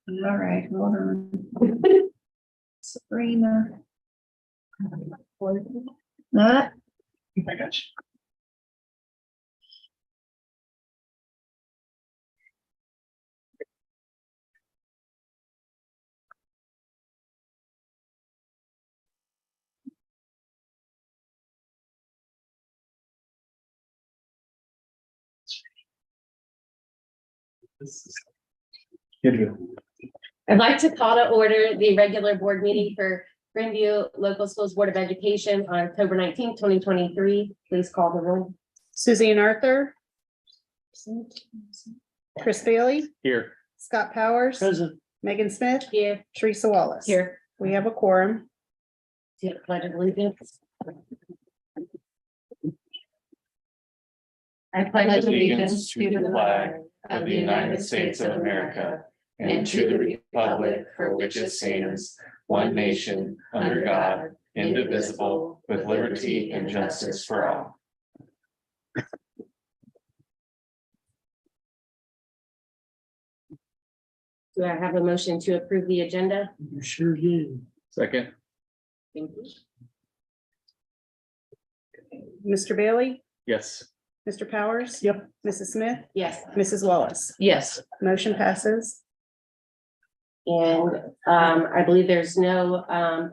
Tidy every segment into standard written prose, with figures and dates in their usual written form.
All right, hold on. Sabrina. Not. I got you. Good. I'd like to call to order the regular board meeting for Greeneview Local Schools Board of Education on October 19th, 2023. Please call the roll. Suzanne Arthur. Chris Bailey, Here. Scott Powers, Present. Megan Smith, Here. Teresa Wallace. Here. We have a quorum. Do you have a pledge of allegiance? I pledge allegiance to the flag of the United States of America and to the republic for which it stands, one nation, under God, indivisible, with liberty and justice for all. Do I have a motion to approve the agenda? You sure do. Second. Thank you. Mr. Bailey, Yes. Mr. Powers. Yep. Mrs. Smith, Yes. Mrs. Wallace. Yes. Motion passes. And I believe there's no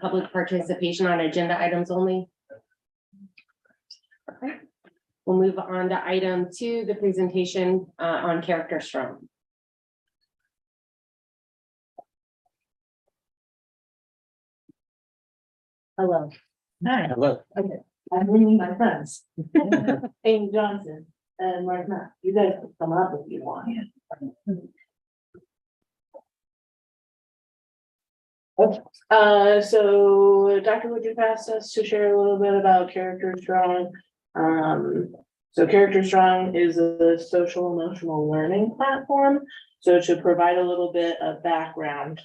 public participation on agenda items only. Okay. We'll move on to item 2, the presentation on character strong. Hello. Hi, Hello. I'm meeting my friends. Amy Johnson and Mark Matt. You guys can come up if you want. So Dr. Woodruff asked us to share a little bit about Character Strong. So Character Strong is a social emotional learning platform. So to provide a little bit of background,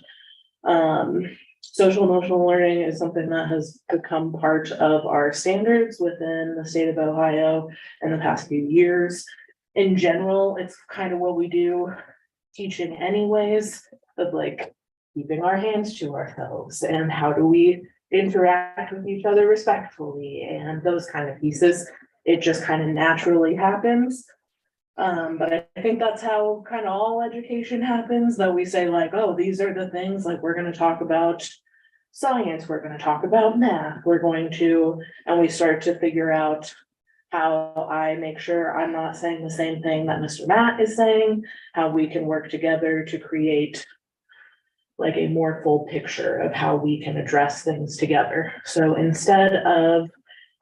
social emotional learning is something that has become part of our standards within the state of Ohio in the past few years. In general, it's kind of what we do teaching anyways, of like keeping our hands to ourselves and how do we interact with each other respectfully and those kind of pieces. It just kind of naturally happens. But I think that's how kind of all education happens, that we say like, oh, these are the things, like we're going to talk about science, we're going to talk about math, and we start to figure out how I make sure I'm not saying the same thing that Mr. Matt is saying, how we can work together to create like a more full picture of how we can address things together. So instead of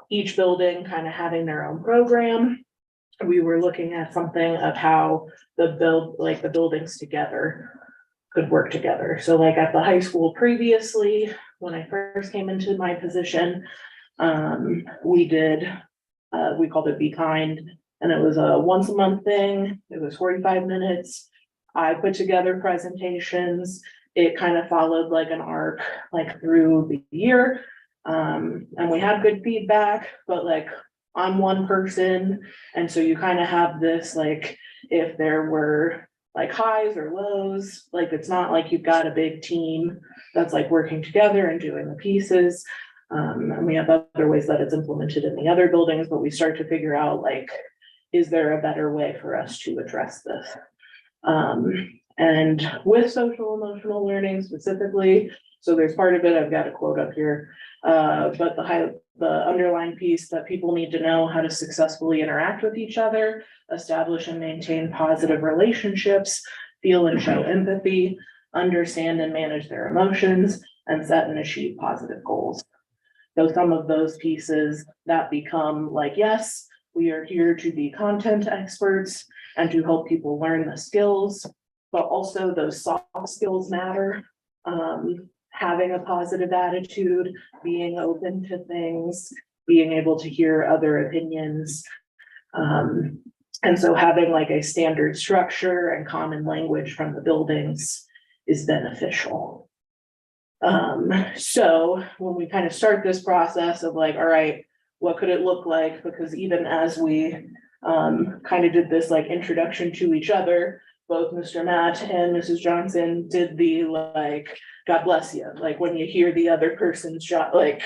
each building kind of having their own program, we were looking at something of how the buildings together could work together. So like at the high school previously, when I first came into my position, we called it Be Kind, and it was a once a month thing. It was 45 minutes. I put together presentations. It kind of followed like an arc, like through the year. And we had good feedback, but like I'm one person. And so you kind of have this, like, if there were like highs or lows, like, it's not like you've got a big team that's like working together and doing the pieces. And we have other ways that it's implemented in the other buildings, but we start to figure out like, is there a better way for us to address this? And with social emotional learning specifically, so there's part of it, I've got a quote up here, but the underlying piece that people need to know how to successfully interact with each other, establish and maintain positive relationships, feel and show empathy, understand and manage their emotions, and set and achieve positive goals. So some of those pieces that become like, yes, we are here to be content experts and to help people learn the skills, but also those soft skills matter. Having a positive attitude, being open to things, being able to hear other opinions. And so having like a standard structure and common language from the buildings is beneficial. So when we kind of start this process of like, all right, what could it look like? Because even as we kind of did this like introduction to each other. Both Mr. Matt and Mrs. Johnson did the like, God bless you, like when you hear the other person's job, like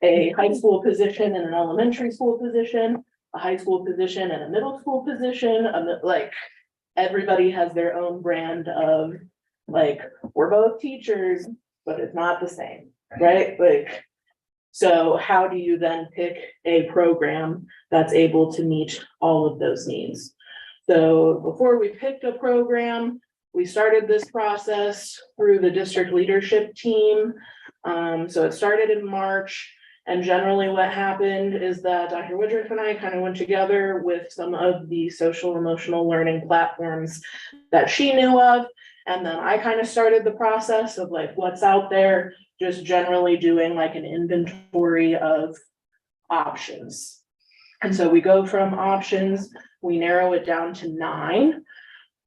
a high school position and an elementary school position, a high school position and a middle school position, like everybody has their own brand of like, we're both teachers, but it's not the same, right? Like, so how do you then pick a program that's able to meet all of those needs? So before we picked a program, we started this process through the district leadership team. So it started in March. And generally what happened is that Dr. Woodruff and I kind of went together with some of the social emotional learning platforms that she knew of. And then I kind of started the process of like what's out there, just generally doing like an inventory of options. And so we go from options, we narrow it down to 9.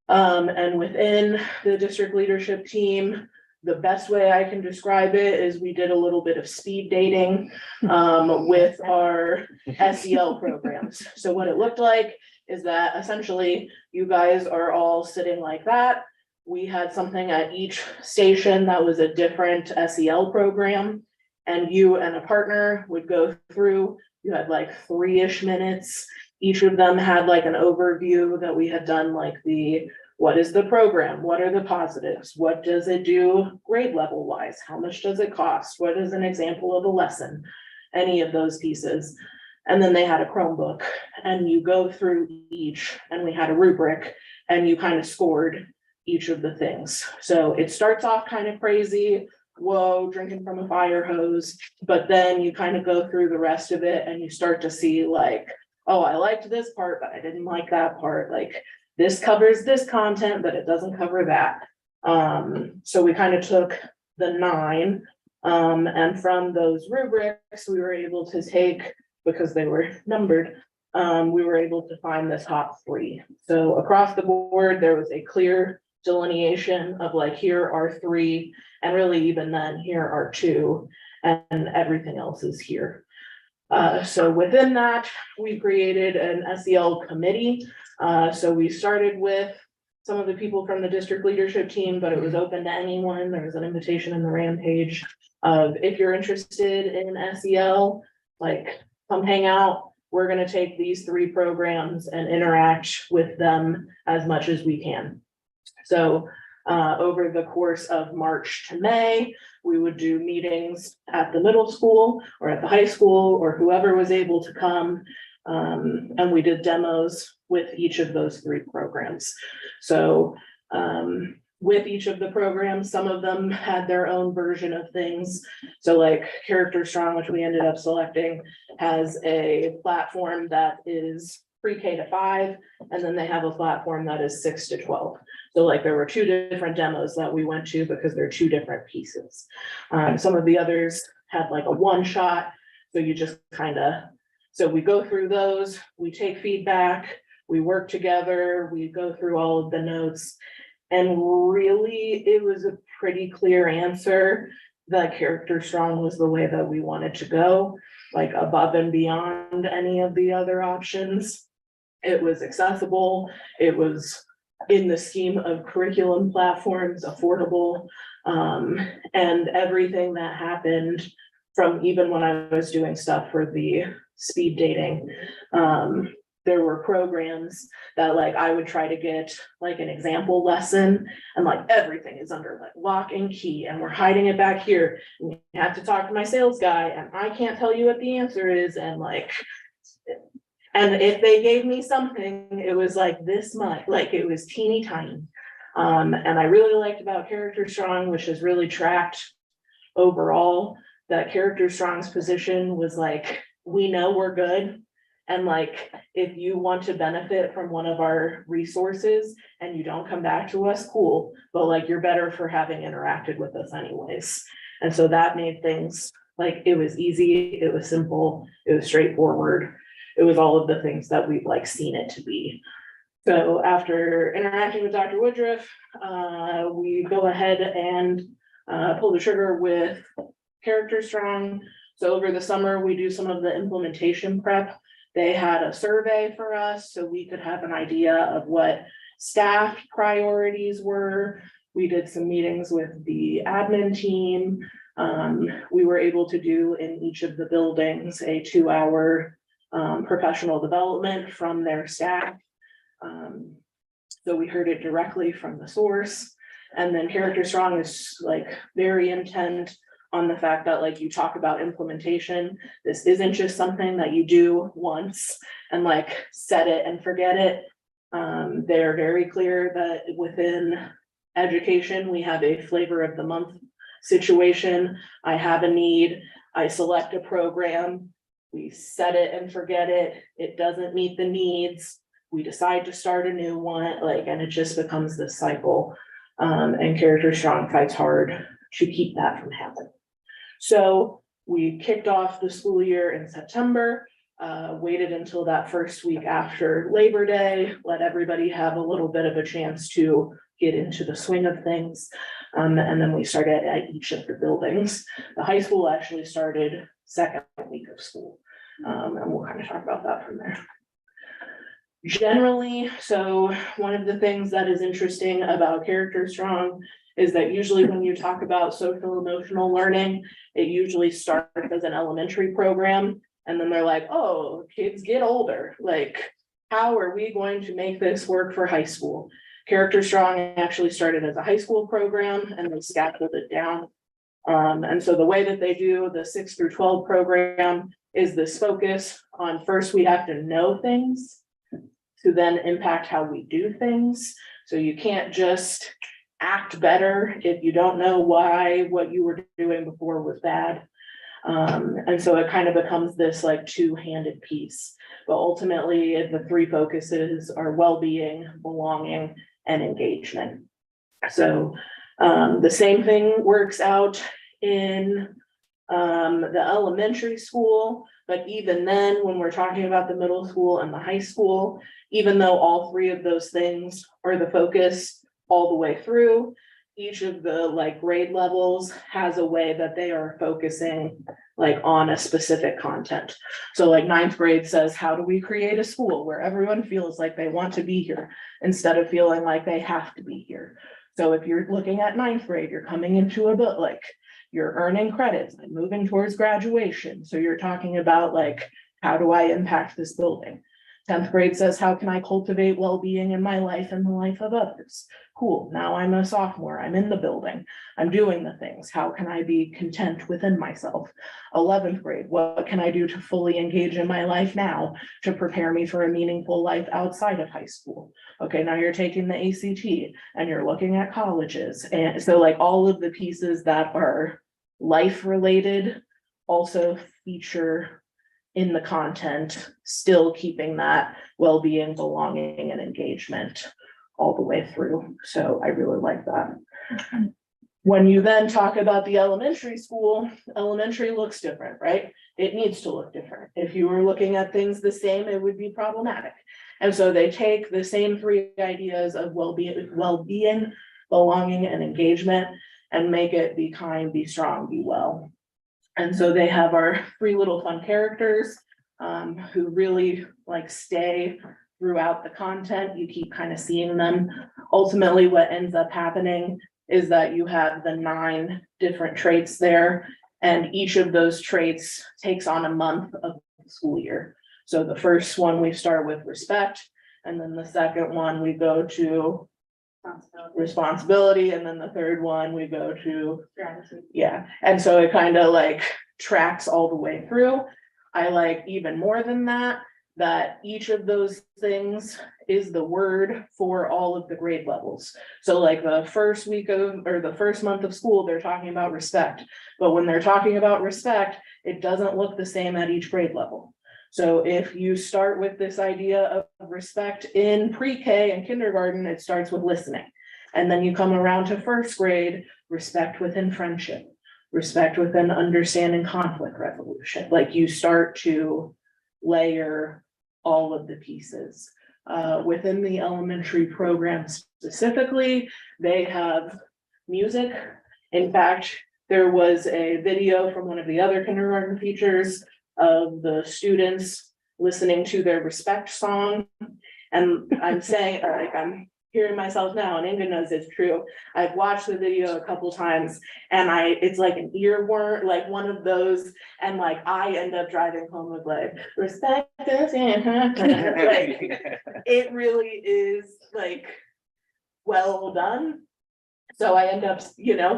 And within the district leadership team, the best way I can describe it is we did a little bit of speed dating with our SEL programs. So what it looked like is that essentially you guys are all sitting like that. We had something at each station that was a different SEL program, and you and a partner would go through. You had like 3-ish minutes. Each of them had like an overview that we had done, like what is the program? What are the positives? What does it do grade level wise? How much does it cost? What is an example of a lesson? Any of those pieces. And then they had a Chromebook, and you go through each, and we had a rubric, and you kind of scored each of the things. So it starts off kind of crazy. Whoa, drinking from a fire hose. But then you kind of go through the rest of it and you start to see like, oh, I liked this part, but I didn't like that part. Like this covers this content, but it doesn't cover that. So we kind of took the 9, and from those rubrics, we were able to take, because they were numbered, we were able to find the top 3. So across the board, there was a clear delineation of like, here are 3, and really even then, here are 2, and everything else is here. So within that, we created an SEL committee. So we started with some of the people from the district leadership team, but it was open to anyone. There was an invitation in the RAM page of, if you're interested in SEL, like come hang out. We're going to take these 3 programs and interact with them as much as we can. So over the course of March to May, we would do meetings at the middle school or at the high school or whoever was able to come. And we did demos with each of those 3 programs. So with each of the programs, some of them had their own version of things. So like Character Strong, which we ended up selecting, has a platform that is pre-K to 5, and then they have a platform that is 6 to 12. So like there were 2 different demos that we went to because they're 2 different pieces. Some of the others had like a one-shot. So you just kind of, so we go through those, we take feedback, we work together, we go through all of the notes. And really, it was a pretty clear answer that Character Strong was the way that we wanted to go, like above and beyond any of the other options. It was accessible. It was in the scheme of curriculum platforms, affordable, and everything that happened from even when I was doing stuff for the speed dating. There were programs that like I would try to get like an example lesson, and like everything is under like lock and key, and we're hiding it back here. And you have to talk to my sales guy, and I can't tell you what the answer is. And like, and if they gave me something, it was like this much, like it was teeny tiny. And I really liked about Character Strong, which has really tracked overall, that Character Strong's position was like, we know we're good. And like, if you want to benefit from one of our resources and you don't come back to us, cool, but like, you're better for having interacted with us anyways. And so that made things like, it was easy, it was simple, it was straightforward. It was all of the things that we've like seen it to be. So after interacting with Dr. Woodruff, we go ahead and pull the trigger with Character Strong. So over the summer, we do some of the implementation prep. They had a survey for us so we could have an idea of what staff priorities were. We did some meetings with the admin team. We were able to do in each of the buildings a 2-hour professional development from their staff. So we heard it directly from the source. And then Character Strong is like very intent on the fact that, like, you talk about implementation. This isn't just something that you do once and like set it and forget it. They're very clear that within education, we have a flavor of the month situation. I have a need, I select a program, we set it and forget it. It doesn't meet the needs. We decide to start a new one, like, and it just becomes this cycle. And Character Strong fights hard to keep that from happening. So we kicked off the school year in September, waited until that first week after Labor Day, let everybody have a little bit of a chance to get into the swing of things. And then we started at each of the buildings. The high school actually started second week of school. And we'll kind of talk about that from there. Generally, so one of the things that is interesting about Character Strong is that usually when you talk about social emotional learning, it usually starts as an elementary program. And then they're like, oh, kids get older. Like, how are we going to make this work for high school? Character Strong actually started as a high school program and they scaffolded it down. And so the way that they do the 6 through 12 program is this focus on first we have to know things to then impact how we do things. So you can't just act better if you don't know why what you were doing before was bad. And so it kind of becomes this like two-handed piece. But ultimately, the 3 focuses are well-being, belonging, and engagement. So the same thing works out in the elementary school, but even then, when we're talking about the middle school and the high school, even though all 3 of those things are the focus all the way through, each of the like grade levels has a way that they are focusing like on a specific content. So like 9th grade says, how do we create a school where everyone feels like they want to be here instead of feeling like they have to be here? So if you're looking at 9th grade, you're coming into a bit like you're earning credits and moving towards graduation. So you're talking about like, how do I impact this building? 10th grade says, how can I cultivate well-being in my life and the life of others? Cool, now I'm a sophomore, I'm in the building, I'm doing the things. How can I be content within myself? 11th grade, what can I do to fully engage in my life now to prepare me for a meaningful life outside of high school? Okay, now you're taking the ACT and you're looking at colleges. And so like all of the pieces that are life related also feature in the content, still keeping that well-being, belonging, and engagement all the way through. So I really like that. When you then talk about the elementary school, elementary looks different, right? It needs to look different. If you were looking at things the same, it would be problematic. And so they take the same 3 ideas of well-being, belonging, and engagement and make it be kind, be strong, be well. And so they have our 3 little fun characters who really like stay throughout the content. You keep kind of seeing them. Ultimately, what ends up happening is that you have the 9 different traits there, and each of those traits takes on a month of the school year. So the first one we start with respect, and then the second one we go to responsibility, and then the third one we go to gratitude. Yeah, and so it kind of like tracks all the way through. I like even more than that each of those things is the word for all of the grade levels. So like the first week of, or the first month of school, they're talking about respect, but when they're talking about respect, it doesn't look the same at each grade level. So if you start with this idea of respect in pre-K and kindergarten, it starts with listening. And then you come around to first grade, respect within friendship, respect within understanding conflict resolution. Like you start to layer all of the pieces. Within the elementary program specifically, they have music. In fact, there was a video from one of the other kindergarten teachers of the students listening to their respect song. And I'm saying, like, I'm hearing myself now, and Inga knows it's true. I've watched the video a couple times, and it's like an earworm, like one of those, and like I end up driving home with like respect us, like it really is like well done. So I end up,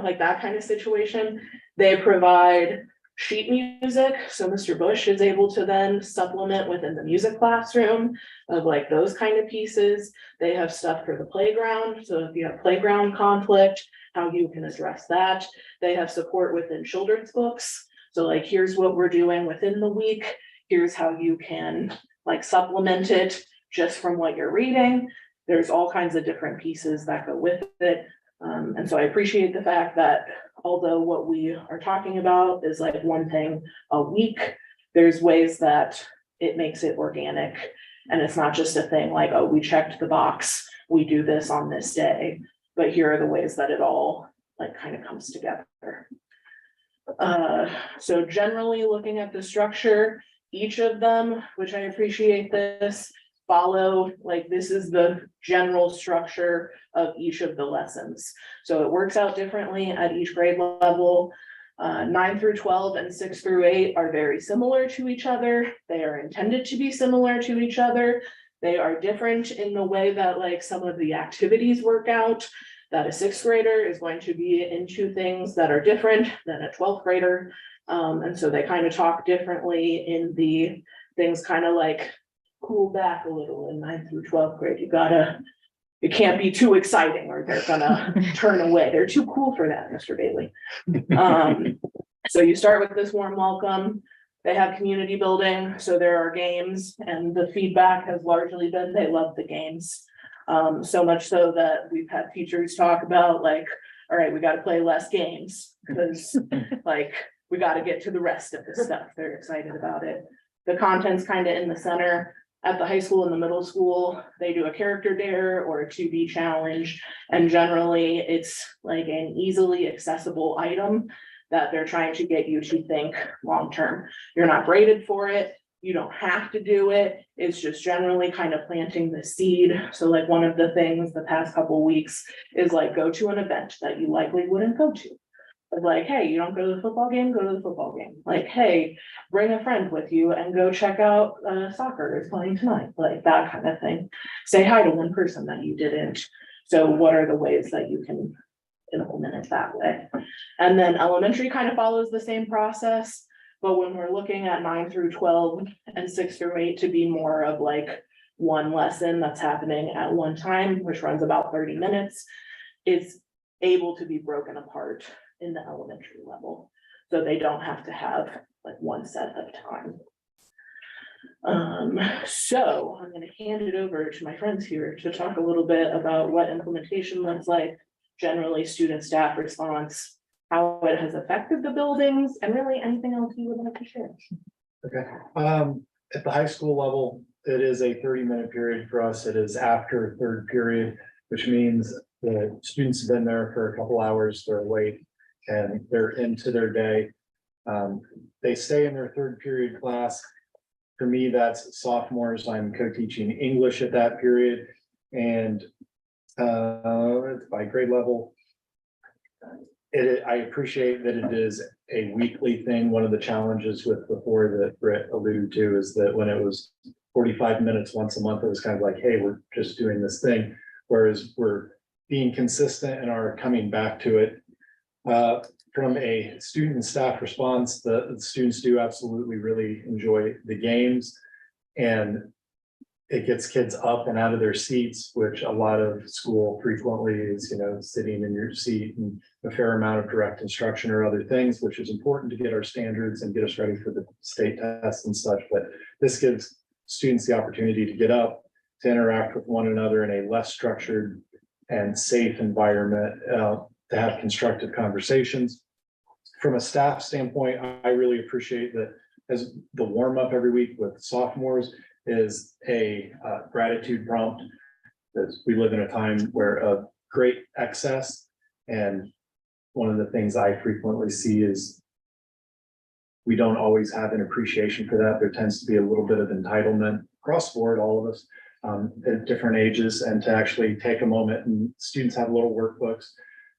like that kind of situation. They provide sheet music, so Mr. Bush is able to then supplement within the music classroom of like those kind of pieces. They have stuff for the playground, so if you have playground conflict, how you can address that. They have support within children's books, so like here's what we're doing within the week, here's how you can like supplement it just from what you're reading. There's all kinds of different pieces that go with it. And so I appreciate the fact that although what we are talking about is like one thing a week, there's ways that it makes it organic. And it's not just a thing like, oh, we checked the box, we do this on this day, but here are the ways that it all like kind of comes together. So generally looking at the structure, each of them, which I appreciate this, follow, like this is the general structure of each of the lessons. So it works out differently at each grade level. 9 through 12 and 6 through 8 are very similar to each other. They are intended to be similar to each other. They are different in the way that like some of the activities work out, that a 6th grader is going to be into things that are different than a 12th grader. And so they kind of talk differently in the things kind of like cool back a little in 9th through 12th grade. It can't be too exciting or they're gonna turn away. They're too cool for that, Mr. Bailey. So you start with this warm welcome. They have community building, so there are games, and the feedback has largely been they love the games. So much so that we've had teachers talk about like, all right, we got to play less games because like we got to get to the rest of the stuff. They're excited about it. The content's kind of in the center. At the high school and the middle school, they do a character dare or a 2B challenge. And generally it's like an easily accessible item that they're trying to get you to think long-term. You're not graded for it. You don't have to do it. It's just generally kind of planting the seed. So like one of the things the past couple of weeks is like go to an event that you likely wouldn't go to. Like, hey, you don't go to the football game, go to the football game. Like, hey, bring a friend with you and go check out soccer is playing tonight, like that kind of thing. Say hi to one person that you didn't. So what are the ways that you can implement it that way? And then elementary kind of follows the same process, but when we're looking at 9 through 12 and 6 through 8 to be more of like one lesson that's happening at one time, which runs about 30 minutes, it's able to be broken apart in the elementary level, so they don't have to have like one set of time. So I'm going to hand it over to my friends here to talk a little bit about what implementation looks like, generally student staff response, how it has affected the buildings, and really anything else you would like to share. Okay. At the high school level, it is a 30-minute period for us. It is after third period, which means the students have been there for a couple hours, they're awake, and they're into their day. They stay in their third period class. For me, that's sophomores. I'm co-teaching English at that period. And by grade level, I appreciate that it is a weekly thing. One of the challenges with before that Britt alluded to is that when it was 45 minutes once a month, it was kind of like, hey, we're just doing this thing. Whereas we're being consistent and are coming back to it. From a student and staff response, the students do absolutely really enjoy the games, and it gets kids up and out of their seats, which a lot of school frequently is, sitting in your seat and a fair amount of direct instruction or other things, which is important to get our standards and get us ready for the state tests and such. But this gives students the opportunity to get up, to interact with one another in a less structured and safe environment, to have constructive conversations. From a staff standpoint, I really appreciate that as the warm up every week with sophomores is a gratitude prompt, because we live in a time where of great excess. And one of the things I frequently see is we don't always have an appreciation for that. There tends to be a little bit of entitlement across the board, all of us, at different ages, and to actually take a moment, and students have little workbooks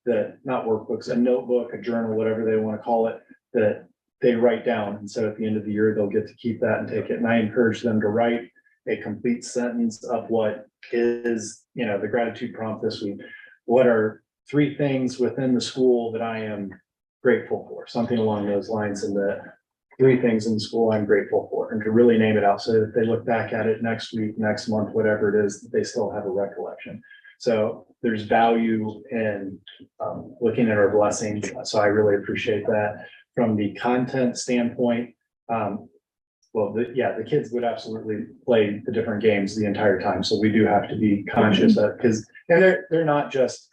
that, not workbooks, a notebook, a journal, whatever they want to call it, that they write down. And so at the end of the year, they'll get to keep that and take it. And I encourage them to write a complete sentence of what is, the gratitude prompt this week. What are 3 things within the school that I am grateful for? Something along those lines, and the 3 things in the school I'm grateful for, and to really name it out so that they look back at it next week, next month, whatever it is, that they still have a recollection. So there's value in looking at our blessings. So I really appreciate that. From the content standpoint, the kids would absolutely play the different games the entire time. So we do have to be conscious of, because, and they're not just,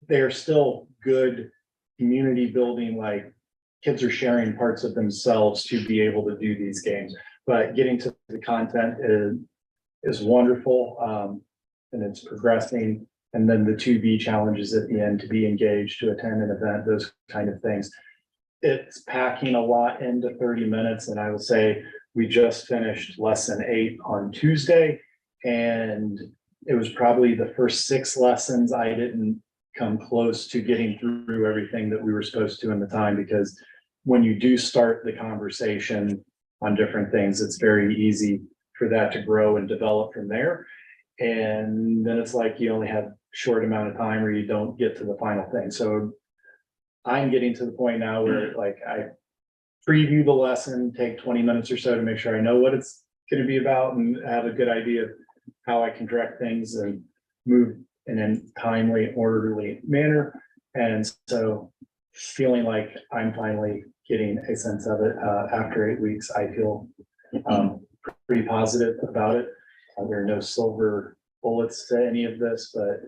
they're still good community building, like kids are sharing parts of themselves to be able to do these games. But getting to the content is wonderful, and it's progressing. And then the 2B challenges at the end, to be engaged, to attend an event, those kind of things. It's packing a lot into 30 minutes. And I will say, we just finished lesson 8 on Tuesday, and it was probably the first 6 lessons I didn't come close to getting through everything that we were supposed to in the time, because when you do start the conversation on different things, it's very easy for that to grow and develop from there. And then it's like you only have a short amount of time, or you don't get to the final thing. So I'm getting to the point now where, like, I preview the lesson, take 20 minutes or so to make sure I know what it's going to be about, and have a good idea of how I can direct things and move in a timely, orderly manner. And so feeling like I'm finally getting a sense of it after 8 weeks, I feel pretty positive about it. There are no silver bullets to any of this, but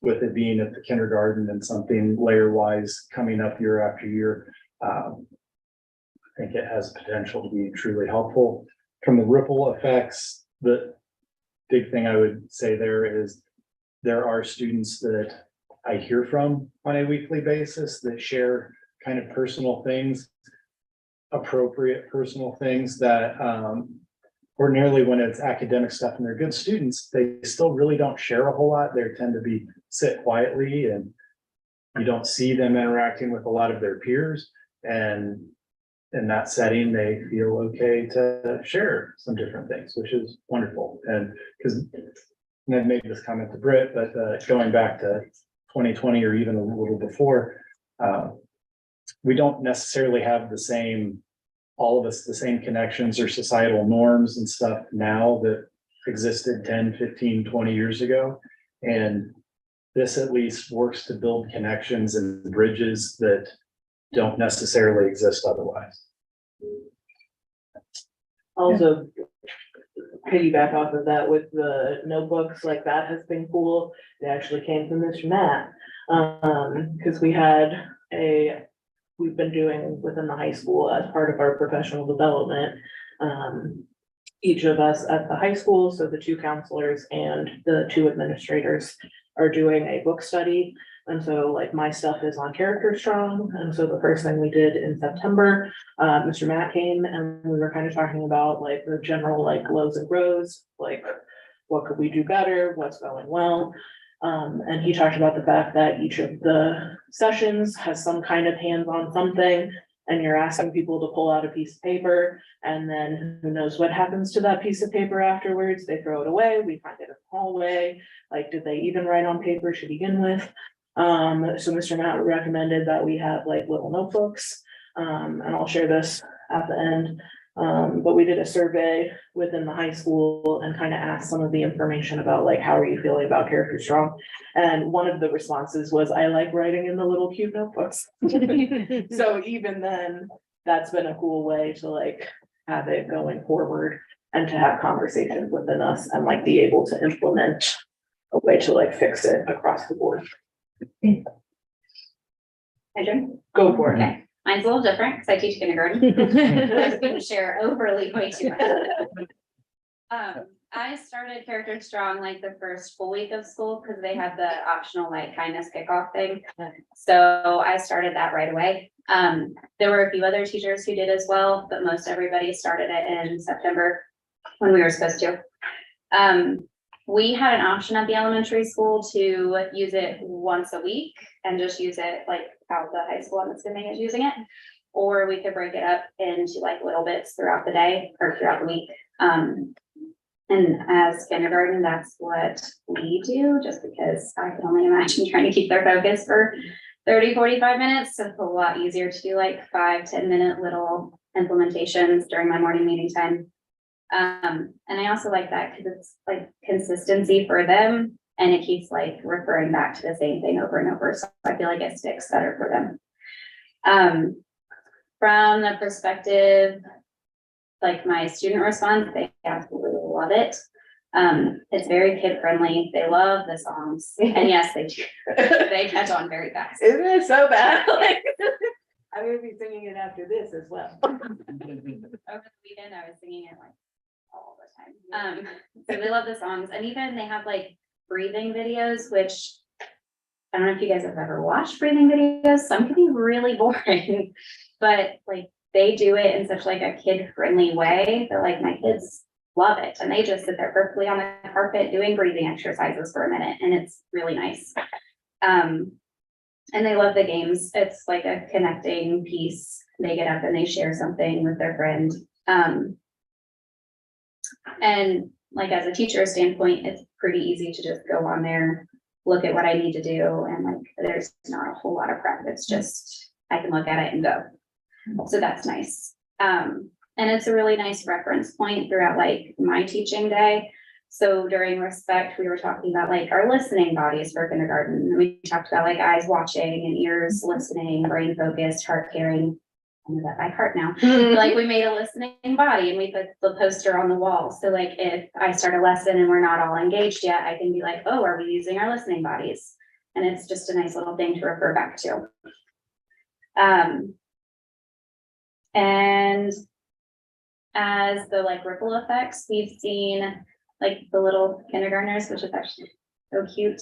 with it being at the kindergarten and something layer wise coming up year after year, I think it has potential to be truly helpful. From the ripple effects, the big thing I would say there is, there are students that I hear from on a weekly basis that share kind of personal things, appropriate personal things that ordinarily, when it's academic stuff and they're good students, they still really don't share a whole lot. They tend to sit quietly, and you don't see them interacting with a lot of their peers. And in that setting, they feel okay to share some different things, which is wonderful. And because I've made this comment to Britt, but going back to 2020 or even a little before, we don't necessarily have all of us, the same connections or societal norms and stuff now that existed 10, 15, 20 years ago. And this at least works to build connections and bridges that don't necessarily exist otherwise. Also, piggyback off of that with the notebooks, like that has been cool. It actually came from Mr. Matt. Because we've been doing within the high school as part of our professional development. Each of us at the high school, so the 2 counselors and the 2 administrators, are doing a book study. And so, like, my stuff is on Character Strong. And so the first thing we did in September, Mr. Matt came, and we were kind of talking about, like, the general, like, lows and grows, like, what could we do better, what's going well. And he talked about the fact that each of the sessions has some kind of hands-on something, and you're asking people to pull out a piece of paper, and then who knows what happens to that piece of paper afterwards. They throw it away, we find it in the hallway. Like, did they even write on paper to begin with? So Mr. Matt recommended that we have, like, little notebooks, and I'll share this at the end. But we did a survey within the high school and kind of asked some of the information about, like, how are you feeling about Character Strong? And one of the responses was, I like writing in the little cute notebooks. So even then, that's been a cool way to, like, have it going forward and to have conversations within us and, like, be able to implement a way to, like, fix it across the board. Hi, Jen. Go for it. Okay, mine's a little different because I teach kindergarten. I couldn't share overly way too much. I started Character Strong like the first full week of school because they had the optional like kindness kickoff thing. So I started that right away. There were a few other teachers who did as well, but most everybody started it in September when we were supposed to. We had an option at the elementary school to use it once a week and just use it like how the high school, I'm assuming, is using it. Or we could break it up into like little bits throughout the day or throughout the week. And as kindergarten, that's what we do, just because I can only imagine trying to keep their focus for 30-45 minutes. So it's a lot easier to do like 5-10 minute little implementations during my morning meeting time. And I also like that because it's like consistency for them and it keeps like referring back to the same thing over and over. So I feel like it sticks better for them. From the perspective, like my student response, they absolutely love it. It's very kid friendly. They love the songs. And yes, they do. They catch on very fast. Isn't it so bad? Like, I'm gonna be singing it after this as well. Over the weekend, I was singing it like all the time. So they love the songs, and even they have like breathing videos, which I don't know if you guys have ever watched breathing videos. Some can be really boring, but like they do it in such like a kid-friendly way that like my kids love it, and they just sit there perfectly on the carpet doing breathing exercises for a minute, and it's really nice. And they love the games. It's like a connecting piece. They get up and they share something with their friend. And like as a teacher standpoint, it's pretty easy to just go on there, look at what I need to do, and like there's not a whole lot of prep. It's just I can look at it and go. So that's nice. And it's a really nice reference point throughout like my teaching day. So during Respect, we were talking about like our listening bodies for kindergarten. And we talked about like eyes watching and ears listening, brain focused, heart hearing. I know that by heart now. Like we made a listening body and we put the poster on the wall. So like if I start a lesson and we're not all engaged yet, I can be like, oh, are we using our listening bodies? And it's just a nice little thing to refer back to. And as the like ripple effects, we've seen like the little kindergartners, which is actually so cute,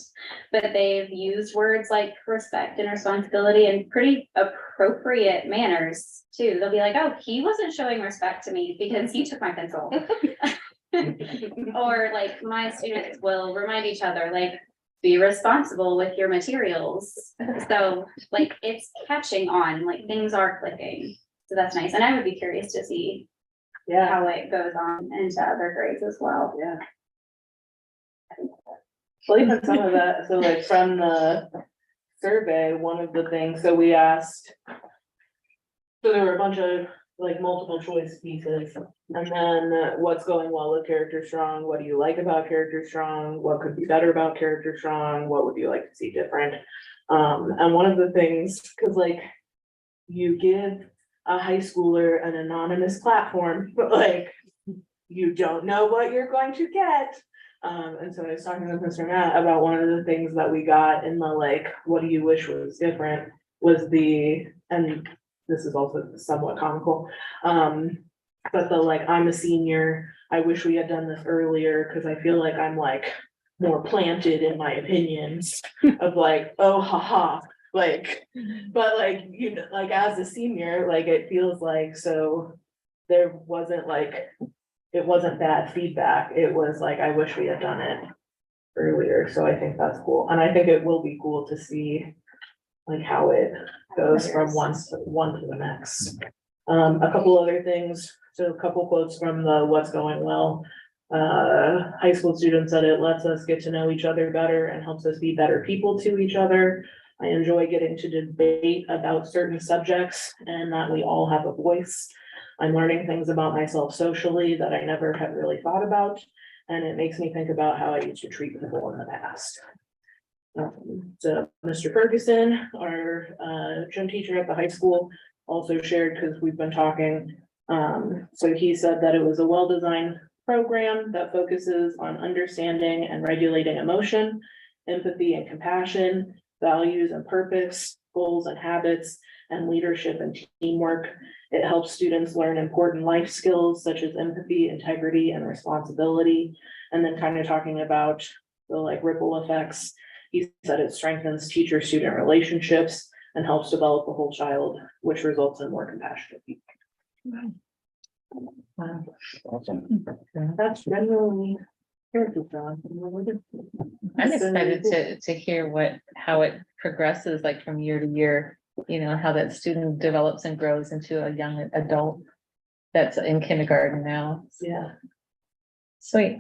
but they've used words like respect and responsibility in pretty appropriate manners too. They'll be like, oh, he wasn't showing respect to me because he took my pencil. Or like my students will remind each other, like, be responsible with your materials. So like it's catching on, like things are clicking. So that's nice. And I would be curious to see how it goes on into other grades as well. Yeah. Well, even some of that, so like from the survey, one of the things, so we asked, so there were a bunch of like multiple choice pieces, and then what's going well with Character Strong, what do you like about Character Strong, what could be better about Character Strong, what would you like to see different? And one of the things, because like you give a high schooler an anonymous platform, but like you don't know what you're going to get. And so I was talking with Mr. Matt about one of the things that we got in the like, what do you wish was different, was the, and this is also somewhat comical, but the like, I'm a senior, I wish we had done this earlier because I feel like I'm like more planted in my opinions of like, oh haha, like, but like, you know, like as a senior, like it feels like, so there wasn't like, it wasn't bad feedback. It was like, I wish we had done it earlier. So I think that's cool. And I think it will be cool to see like how it goes from one to the next. A couple other things. So a couple quotes from the what's going well. High school students said it lets us get to know each other better and helps us be better people to each other. I enjoy getting to debate about certain subjects and that we all have a voice. I'm learning things about myself socially that I never had really thought about, and it makes me think about how I used to treat people in the past. So Mr. Ferguson, our gym teacher at the high school, also shared, because we've been talking. So he said that it was a well-designed program that focuses on understanding and regulating emotion, empathy and compassion, values and purpose, goals and habits, and leadership and teamwork. It helps students learn important life skills such as empathy, integrity, and responsibility. And then kind of talking about the like ripple effects. He said it strengthens teacher-student relationships and helps develop the whole child, which results in more compassionate people. Awesome. That's generally. I'm excited to hear how it progresses like from year to year, how that student develops and grows into a young adult that's in kindergarten now. Yeah, Sweet.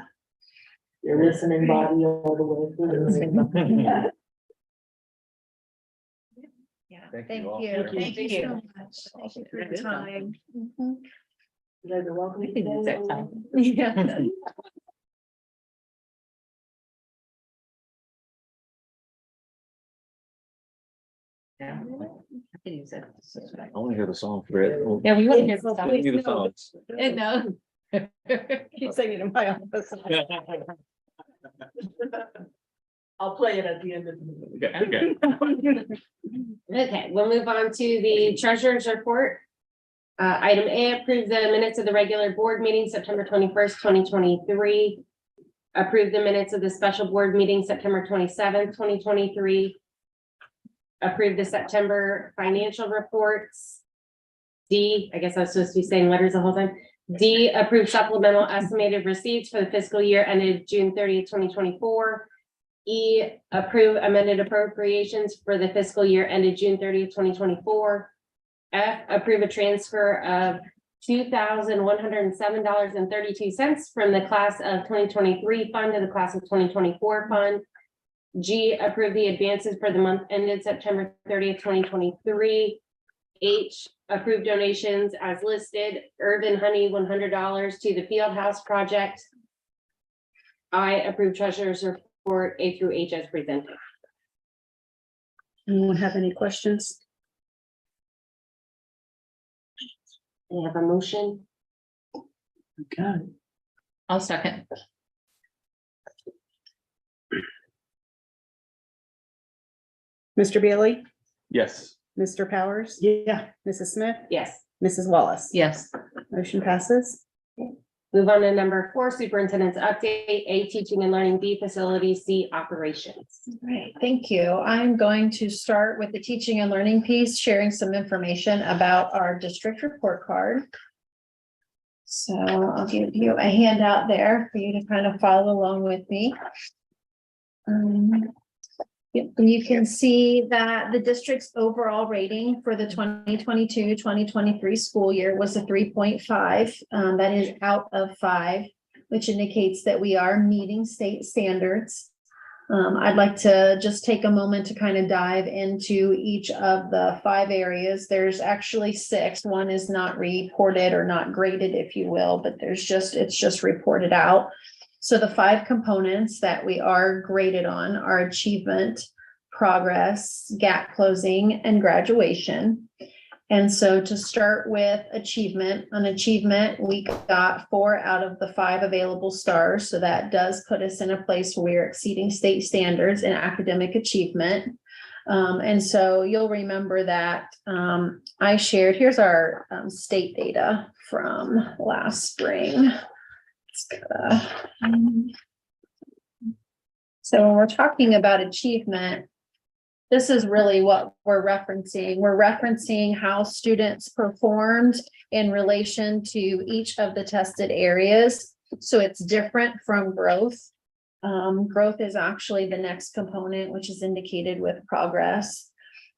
your listening body all the way through. Yeah. Thank you all. Thank you. so much. Thank you for your time. You guys are welcome. We can use that time. Yeah. Yeah. I can use it. I want to hear the song for it. Yeah, we want to hear the Well, song. please Give me the no. songs. No. Keep singing in my office. I'll play it at the end of the meeting. Okay. Okay, we'll move on to the treasurer's report. Item A, approve the minutes of the regular board meeting, September 21st, 2023. Approve the minutes of the special board meeting, September 27th, 2023. Approve the September financial reports. D, I guess I was supposed to be saying letters the whole time. D, approve supplemental estimated receipts for the fiscal year ended June 30th, 2024. E, approve amended appropriations for the fiscal year ended June 30th, 2024. F, approve a transfer of $2,107.32 from the class of 2023 fund to the class of 2024 fund. G, approve the advances for the month ended September 30th, 2023. H, approve donations as listed, Urban Honey, $100 to the Field House project. I, approve treasurer's report A through H as presented. Anyone have any questions? I have a motion. Okay. I'll second. Mr. Bailey? Yes. Mr. Powers? Yeah, Mrs. Smith? Yes. Mrs. Wallace? Yes. Motion passes. Move on to number 4, superintendent's update, A, teaching and learning, B, facilities, C, operations. Right, thank you. I'm going to start with the teaching and learning piece, sharing some information about our district report card. So I'll give you a handout there for you to kind of follow along with me. You can see that the district's overall rating for the 2022-2023 school year was a 3.5. That is out of 5, which indicates that we are meeting state standards. I'd like to just take a moment to kind of dive into each of the 5 areas. There's actually 6. One is not reported or not graded, if you will, but it's just reported out. So the 5 components that we are graded on are achievement, progress, gap closing, and graduation. And so to start with achievement, on achievement, we got 4 out of the 5 available stars. So that does put us in a place where we're exceeding state standards in academic achievement. And so you'll remember that I shared, here's our state data from last spring. So when we're talking about achievement, this is really what we're referencing. We're referencing how students performed in relation to each of the tested areas. So it's different from growth. Growth is actually the next component, which is indicated with progress.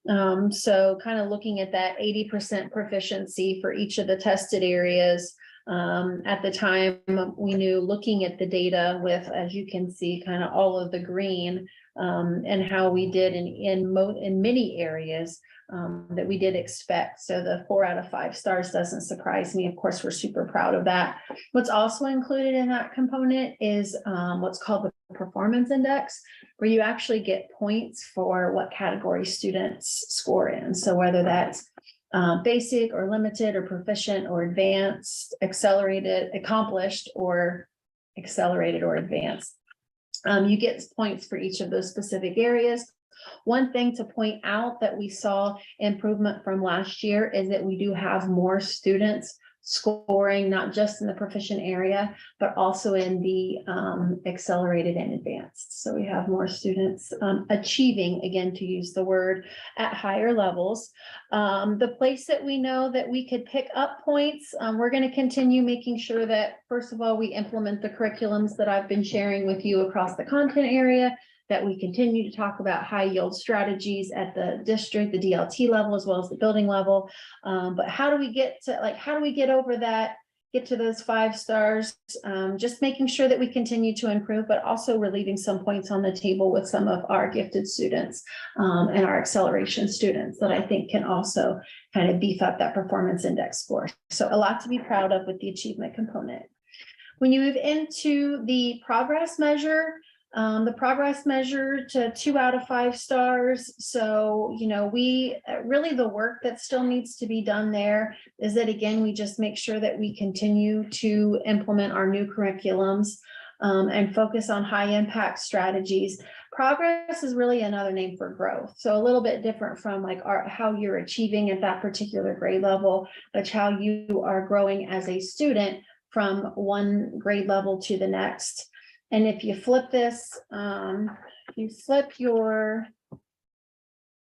So kind of looking at that 80% proficiency for each of the tested areas. At the time, we knew looking at the data with, as you can see, kind of all of the green, and how we did in many areas that we did expect. So the 4 out of 5 stars doesn't surprise me. Of course, we're super proud of that. What's also included in that component is what's called the performance index, where you actually get points for what category students score in. So whether that's basic or limited or proficient or advanced, accelerated, accomplished, or accelerated or advanced. You get points for each of those specific areas. One thing to point out that we saw improvement from last year is that we do have more students scoring, not just in the proficient area, but also in the accelerated and advanced. So we have more students achieving, again, to use the word, at higher levels. The place that we know that we could pick up points, we're going to continue making sure that, first of all, we implement the curriculums that I've been sharing with you across the content area, that we continue to talk about high yield strategies at the district, the DLT level, as well as the building level. But how do we get to, like, how do we get over that, get to those 5 stars? Just making sure that we continue to improve, but also we're leaving some points on the table with some of our gifted students and our acceleration students that I think can also kind of beef up that performance index score. So a lot to be proud of with the achievement component. When you move into the progress measure to 2 out of 5 stars. So, you know, we really, the work that still needs to be done there is that, again, we just make sure that we continue to implement our new curriculums and focus on high impact strategies. Progress is really another name for growth. So a little bit different from like how you're achieving at that particular grade level, but how you are growing as a student from one grade level to the next. And if you flip this, you flip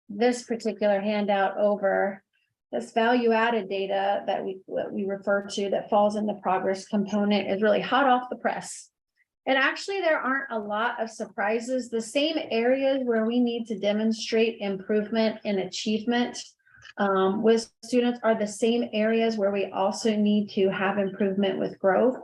this particular handout over, this value added data that we refer to that falls in the progress component is really hot off the press. And actually, there aren't a lot of surprises. The same areas where we need to demonstrate improvement in achievement with students are the same areas where we also need to have improvement with growth.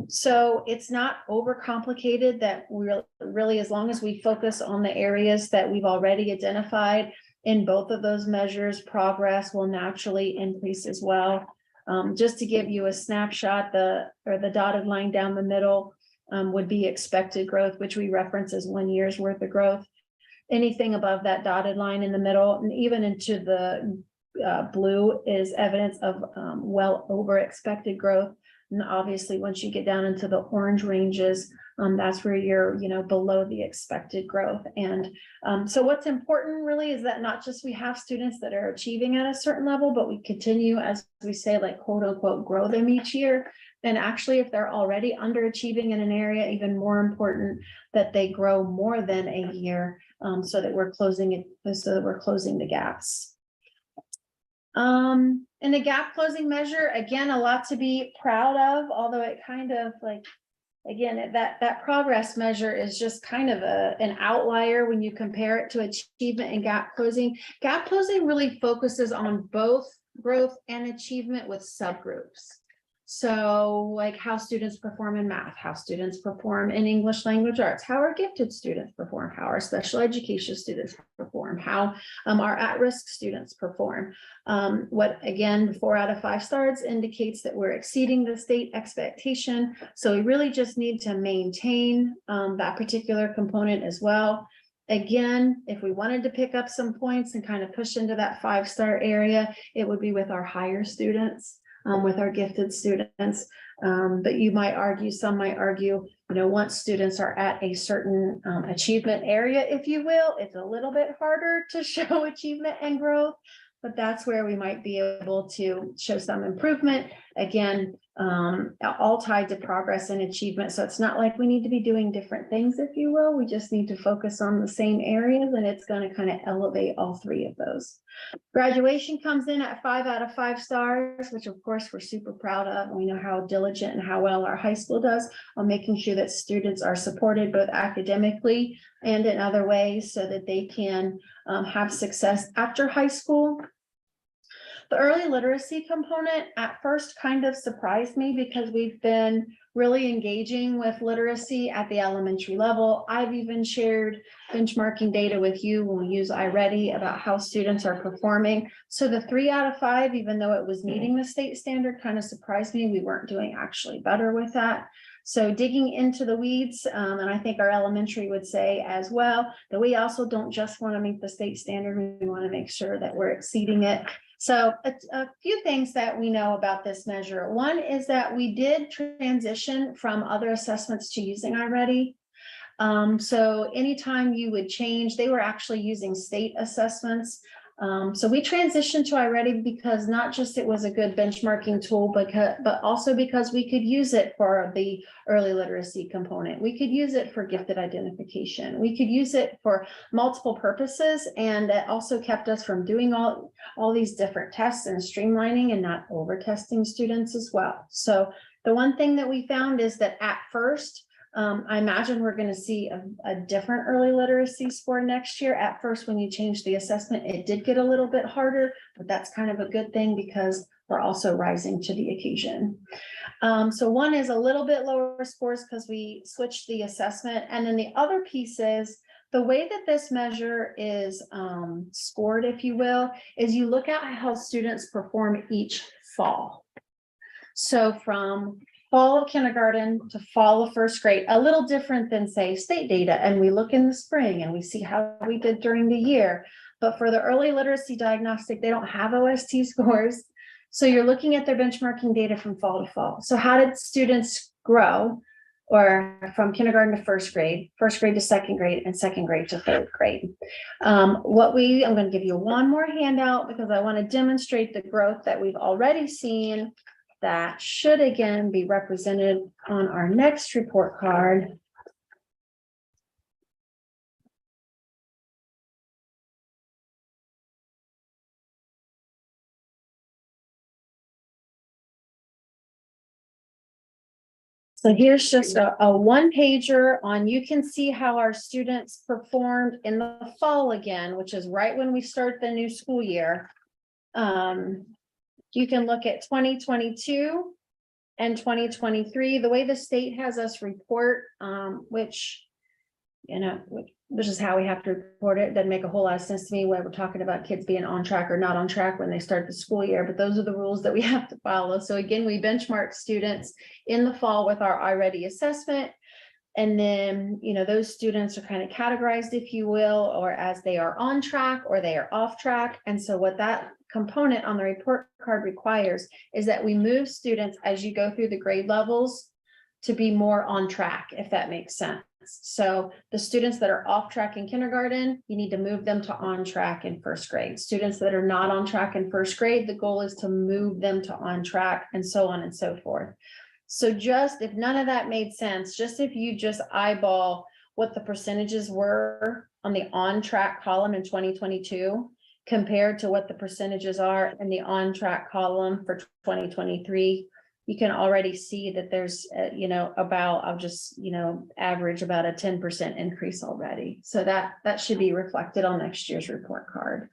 So it's not overcomplicated, that we're really, as long as we focus on the areas that we've already identified in both of those measures, progress will naturally increase as well. Just to give you a snapshot, the dotted line down the middle would be expected growth, which we reference as 1 year's worth of growth. Anything above that dotted line in the middle and even into the blue is evidence of well over expected growth. And obviously, once you get down into the orange ranges, that's where you're, below the expected growth. And so what's important really is that not just we have students that are achieving at a certain level, but we continue, as we say, like quote unquote, grow them each year. And actually, if they're already underachieving in an area, even more important that they grow more than a year, so that we're closing it, so that we're closing the gaps. In the gap closing measure, again, a lot to be proud of, although it kind of like, again, that progress measure is just kind of an outlier when you compare it to achievement and gap closing. Gap closing really focuses on both growth and achievement with subgroups. So like how students perform in math, how students perform in English language arts, how our gifted students perform, how our special education students perform, how our at-risk students perform. What again, 4 out of 5 stars indicates that we're exceeding the state expectation. So we really just need to maintain that particular component as well. Again, if we wanted to pick up some points and kind of push into that 5-star area, it would be with our higher students. With our gifted students, but you might argue, some might argue, once students are at a certain achievement area, if you will, it's a little bit harder to show achievement and growth, but that's where we might be able to show some improvement. Again, all tied to progress and achievement. So it's not like we need to be doing different things, if you will. We just need to focus on the same areas, and it's going to kind of elevate all 3 of those. Graduation comes in at 5 out of 5 stars, which of course we're super proud of. We know how diligent and how well our high school does on making sure that students are supported both academically and in other ways so that they can have success after high school. The early literacy component at first kind of surprised me because we've been really engaging with literacy at the elementary level. I've even shared benchmarking data with you when we use iReady about how students are performing. So the 3 out of 5, even though it was meeting the state standard, kind of surprised me. We weren't doing actually better with that. So digging into the weeds, and I think our elementary would say as well, that we also don't just want to meet the state standard, we want to make sure that we're exceeding it. So a few things that we know about this measure. One is that we did transition from other assessments to using iReady. So anytime you would change, they were actually using state assessments. So we transitioned to iReady because not just it was a good benchmarking tool, but also because we could use it for the early literacy component. We could use it for gifted identification. We could use it for multiple purposes. And that also kept us from doing all these different tests and streamlining and not over testing students as well. So the one thing that we found is that at first, I imagine we're going to see a different early literacy score next year. At first, when you change the assessment, it did get a little bit harder, but that's kind of a good thing because we're also rising to the occasion. So one is a little bit lower scores because we switched the assessment. And then the other piece is the way that this measure is scored, if you will, is you look at how students perform each fall. So from fall of kindergarten to fall of first grade, a little different than say state data. And we look in the spring and we see how we did during the year. But for the early literacy diagnostic, they don't have OST scores. So you're looking at their benchmarking data from fall to fall. So how did students grow, or from kindergarten to first grade to second grade, and second grade to third grade? I'm going to give you one more handout because I want to demonstrate the growth that we've already seen that should again be represented on our next report card. So here's just a one pager on, you can see how our students performed in the fall again, which is right when we start the new school year. You can look at 2022 and 2023, the way the state has us report, which is how we have to report it. It doesn't make a whole lot of sense to me when we're talking about kids being on track or not on track when they start the school year, but those are the rules that we have to follow. So again, we benchmark students in the fall with our iReady assessment. And then, those students are kind of categorized, if you will, or as they are on track or they are off track. And so what that component on the report card requires is that we move students as you go through the grade levels to be more on track, if that makes sense. So the students that are off track in kindergarten, you need to move them to on track in first grade. Students that are not on track in first grade, the goal is to move them to on track, and so on and so forth. So just if none of that made sense, just if you just eyeball what the percentages were on the on track column in 2022 compared to what the percentages are in the on track column for 2023, you can already see that there's, I'll just average about a 10% increase already. So that should be reflected on next year's report card.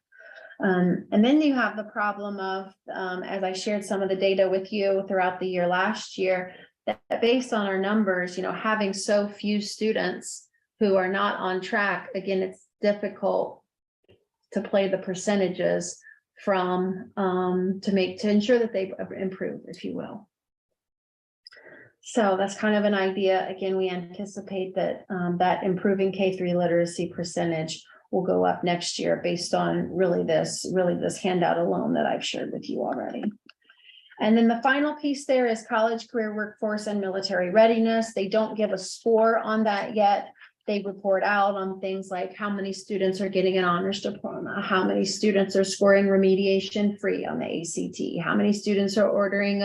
And then you have the problem of, as I shared some of the data with you throughout the year last year, that based on our numbers, having so few students who are not on track, again, it's difficult to play the percentages from to ensure that they improve, if you will. So that's kind of an idea. Again, we anticipate that that improving K-3 literacy percentage will go up next year based on really this handout alone that I've shared with you already. And then the final piece there is college, career, workforce, and military readiness. They don't give a score on that yet. They report out on things like how many students are getting an honors diploma, how many students are scoring remediation free on the ACT, how many students are getting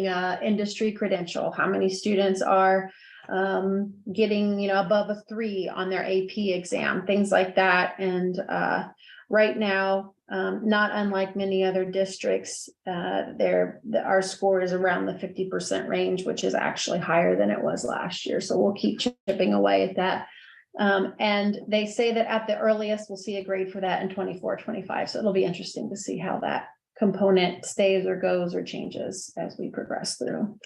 a industry credential, how many students are getting, above a 3 on their AP exam, things like that. And right now, not unlike many other districts, our score is around the 50% range, which is actually higher than it was last year. So we'll keep chipping away at that. And they say that at the earliest, we'll see a grade for that in 24-25. So it'll be interesting to see how that component stays or goes or changes as we progress through.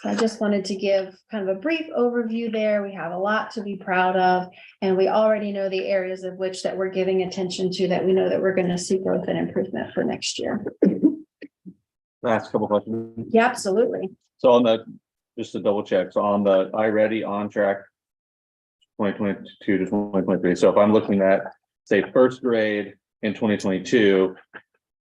So I just wanted to give kind of a brief overview there. We have a lot to be proud of, and we already know the areas of which that we're giving attention to, that we know that we're going to see growth and improvement for next year. Last couple questions. Yeah, absolutely. So just to double check, so on the iReady on track 2022 to 2023. So if I'm looking at, say, first grade in 2022,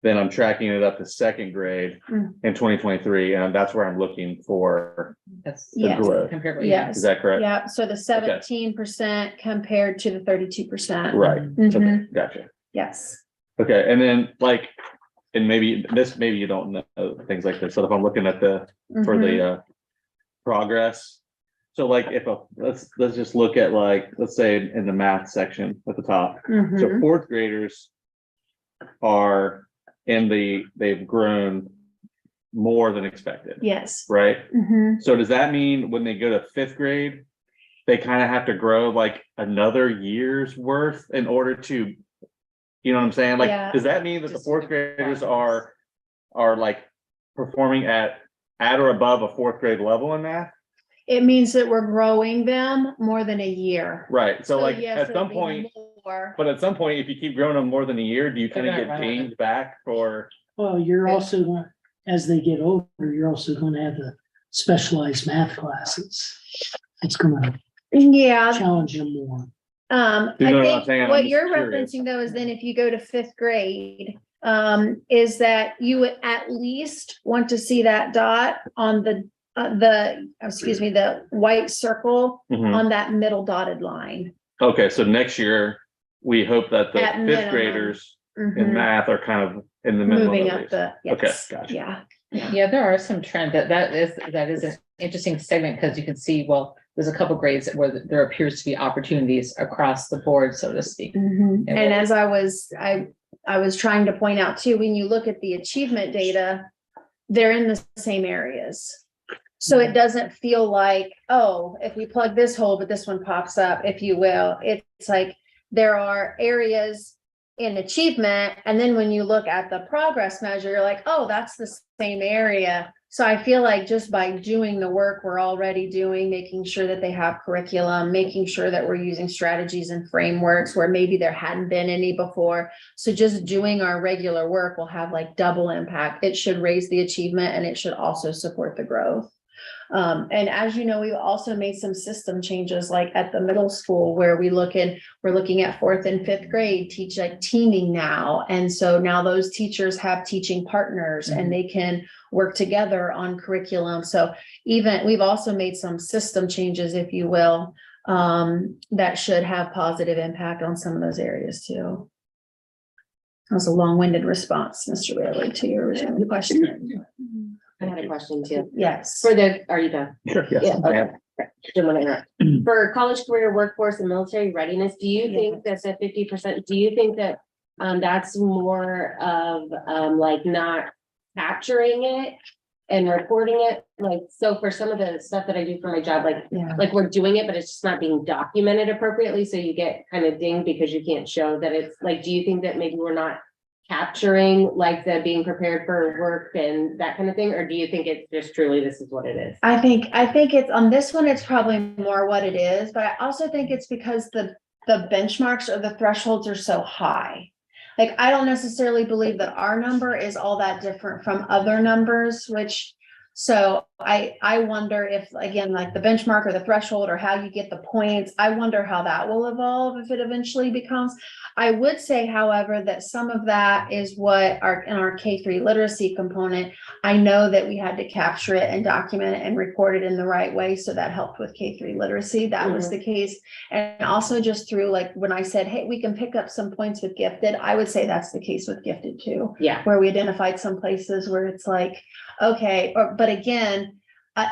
then I'm tracking it up to second grade Mm. in 2023, and that's where I'm looking for. That's. Yes. growth. Comparable, Yes. Is that correct? Yeah, so the 17% compared to the 32%. Right. Mhm. Okay, gotcha. Yes. Okay, and then like, and maybe you don't know things like this, so if I'm looking at for Mhm. the progress. So like if let's just look at like, let's say in the math section at the top. So Mhm. fourth graders are they've grown more than expected, Yes. right? Mhm. So does that mean when they go to fifth grade, they kind of have to grow like another year's worth in order to, you know what I'm saying? Like, Yeah. does that mean that the Just fourth graders are like performing at or above a fourth grade level in math? It means that we're growing them more than a year. Right, so like yes, at it'll some be point, more. but at some point, if you keep growing them more than a year, do you kind of They're get not running. dinged back for? Well, you're also, as they get older, you're also gonna have the specialized math classes. It's gonna Yeah, challenge them more. You know what I'm I think saying? I'm what just you're curious. referencing though is then if you go to fifth grade, is that you would at least want to see that dot on the white circle Mhm. on that middle dotted line. Okay, so next year, we hope that the At fifth minimum. graders in Mhm. math are kind of in the middle Moving of up these. the, Okay, yes, gotcha. yeah. Yeah, there are some trends that is an interesting segment because you can see, well, there's a couple grades where there appears to be opportunities across the board, so to speak. Mhm. And And what- as I was trying to point out too, when you look at the achievement data, they're in the same areas. So it doesn't feel like, oh, if we plug this hole, but this one pops up, if you will. It's like there are areas in achievement, and then when you look at the progress measure, you're like, oh, that's the same area. So I feel like just by doing the work we're already doing, making sure that they have curriculum, making sure that we're using strategies and frameworks where maybe there hadn't been any before. So just doing our regular work will have like double impact. It should raise the achievement and it should also support the growth. And as you know, we've also made some system changes like at the middle school where we're looking at fourth and fifth grade teach like teaming now. And so now those teachers have teaching partners and they can work together on curriculum. So we've also made some system changes, if you will, that should have positive impact on some of those areas too. That was a long-winded response, Mr. Bailey, to your original question. I had a question too. Yes. Are you done? Sure, yes. Yeah, I okay. am. Didn't want to interrupt. For college career workforce and military readiness, do you think that's at 50%? Do you think that that's more of like not capturing it and reporting it? Like, so for some of the stuff that I do for my job, like we're doing it, but it's just not being documented appropriately. So you get kind of dinged because you can't show that it's like, do you think that maybe we're not capturing like the being prepared for work and that kind of thing? Or do you think it's just truly this is what it is? I think it's on this one, it's probably more what it is, but I also think it's because the benchmarks or the thresholds are so high. Like, I don't necessarily believe that our number is all that different from other numbers, so I wonder if, again, like the benchmark or the threshold or how you get the points, I wonder how that will evolve if it eventually becomes. I would say, however, that some of that is what in our K-3 literacy component, I know that we had to capture it and document it and record it in the right way. So that helped with K-3 literacy. That was the case. And also just through like when I said, hey, we can pick up some points with gifted, I would say that's the case with gifted too. Yeah. Where we identified some places where it's like, okay, but again,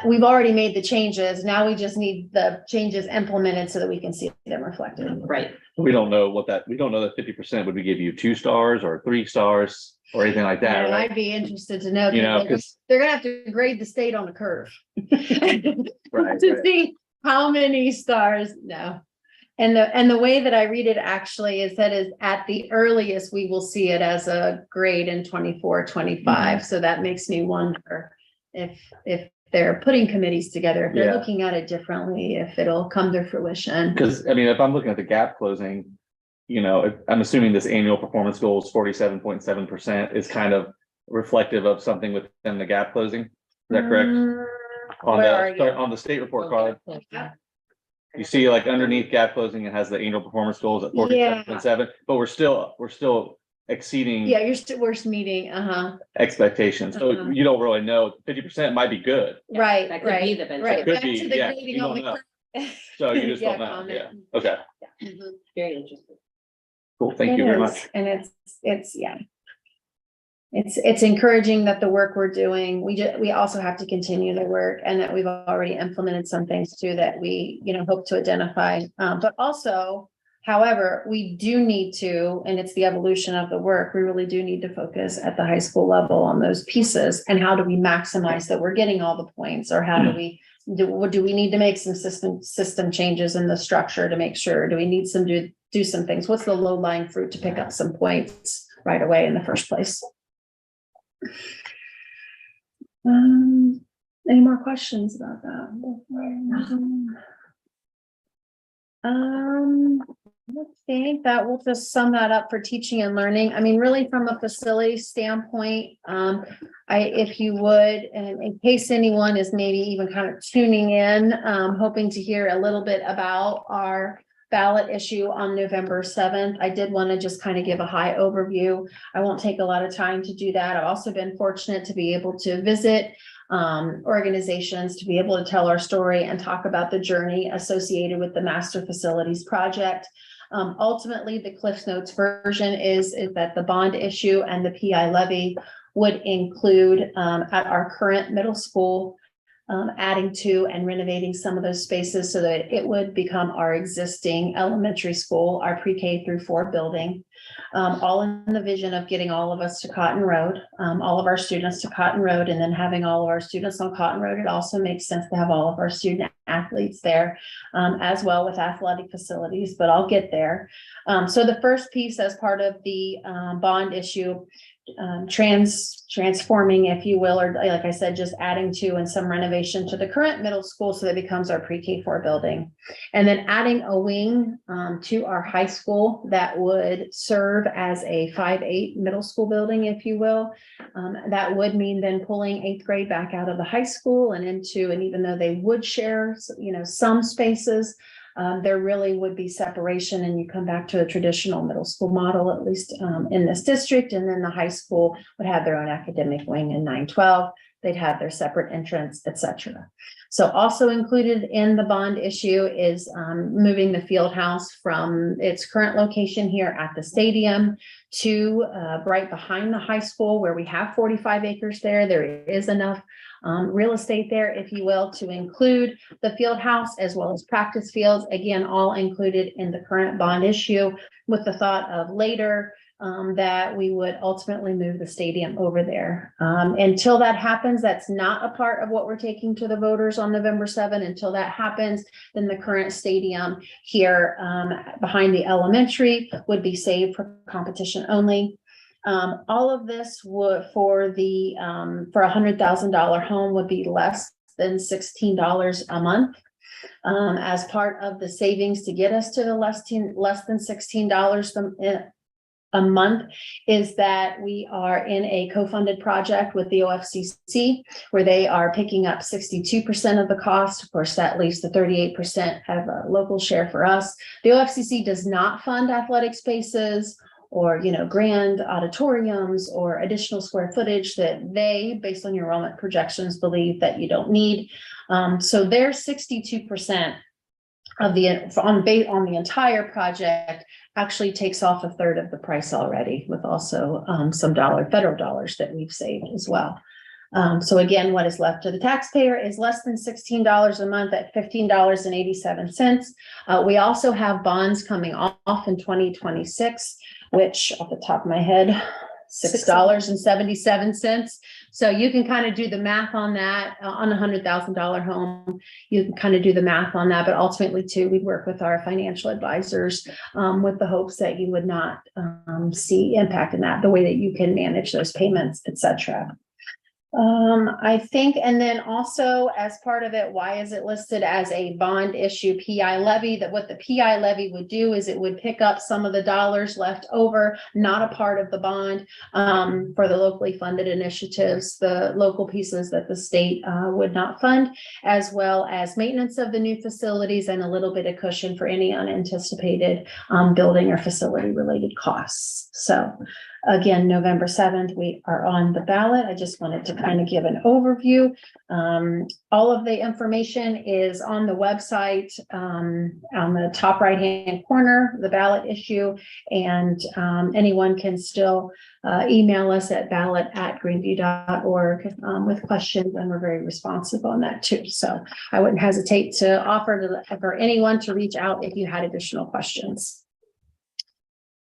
we've already made the changes. Now we just need the changes implemented so that we can see them reflected. Right. We don't know that 50% would we give you 2 stars or 3 stars or anything like that, And right? I'd be interested to know, You know, because they're gonna have to grade the state on the curve. Right, To right. see how many stars, no. And the way that I read it actually is that is at the earliest, we will see it as a grade in 24, 25. So that makes me wonder if they're putting committees together, if they're Yeah. looking at it differently, if it'll come to fruition. Because, I mean, if I'm looking at the gap closing, you know, I'm assuming this annual performance goal is 47.7% is kind of reflective of something within the gap closing. Is that correct? On the state report card, you see like underneath gap closing, it has the annual performance goals at 47.7, but we're still exceeding Yeah, worst meeting, expectations. So Uh-huh. you don't really know. 50% might be good. right, that could be the benchmark. right. Could Back be, to the yeah, grading you on don't the know. curve. So you just don't know. comment. Yeah. Okay. Mhm. Very interesting. Cool. Thank you It very is, much. and it's, yeah. It's encouraging that the work we're doing, we also have to continue the work, and that we've already implemented some things too that we, hope to identify. But also, however, we do need to, and it's the evolution of the work, we really do need to focus at the high school level on those pieces. And how do we maximize that we're getting all the points, or how do we need to make some system changes in the structure to make sure? Do we need do some things? What's the low lying fruit to pick up some points right away in the first place? Any more questions about that? I think that will just sum that up for teaching and learning. I mean, really from a facility standpoint, if you would, and in case anyone is maybe even kind of tuning in, hoping to hear a little bit about our ballot issue on November 7th. I did want to just kind of give a high overview. I won't take a lot of time to do that. I've also been fortunate to be able to visit organizations, to be able to tell our story and talk about the journey associated with the master facilities project. Ultimately, the Cliff Notes version is that the bond issue and the PI levy would include at our current middle school, adding to and renovating some of those spaces so that it would become our existing elementary school, our pre-K through 4 building, all in the vision of getting all of us to Cotton Road, all of our students to Cotton Road, and then having all of our students on Cotton Road. It also makes sense to have all of our student athletes there, as well with athletic facilities, but I'll get there. So the first piece as part of the bond issue, transforming, if you will, or like I said, just adding to and some renovation to the current middle school so that it becomes our pre-K 4 building. And then adding a wing to our high school that would serve as a 5-8 middle school building, if you will. That would mean then pulling 8th grade back out of the high school and into, and even though they would share, some spaces, there really would be separation, and you come back to a traditional middle school model, at least in this district. And then the high school would have their own academic wing in 9-12. They'd have their separate entrance, etc. So also included in the bond issue is moving the field house from its current location here at the stadium to right behind the high school, where we have 45 acres there. There is enough real estate there, if you will, to include the field house as well as practice fields, again, all included in the current bond issue, with the thought of later that we would ultimately move the stadium over there. Until that happens, that's not a part of what we're taking to the voters on November 7th. Until that happens, then the current stadium here behind the elementary would be saved for competition only. All of this would for a $100,000 home would be less than $16 a month. As part of the savings to get us to the less than $16 a month is that we are in a co-funded project with the OFCC, where they are picking up 62% of the cost. Of course, that leaves the 38% have a local share for us. The OFCC does not fund athletic spaces or, grand auditoriums or additional square footage that they, based on your enrollment projections, believe that you don't need. So their 62% of on the entire project actually takes off a third of the price already, with also some federal dollars that we've saved as well. So again, what is left to the taxpayer is less than $16 a month at $15.87. We also have bonds coming off in 2026, which off the top of my head, $6.77. So you can kind of do the math on that on a $100,000 home. You can kind of do the math on that, but ultimately too, we work with our financial advisors with the hopes that you would not see impact in that, the way that you can manage those payments, etc. I think, and then also as part of it, why is it listed as a bond issue PI levy? That what the PI levy would do is it would pick up some of the dollars left over, not a part of the bond, for the locally funded initiatives, the local pieces that the state would not fund, as well as maintenance of the new facilities and a little bit of cushion for any unanticipated building or facility related costs. So Again, November 7th, we are on the ballot. I just wanted to kind of give an overview. All of the information is on the website, on the top right-hand corner, the ballot issue. And anyone can still email us at ballot@greeneview.org with questions, and we're very responsive on that too. So I wouldn't hesitate to offer for anyone to reach out if you had additional questions.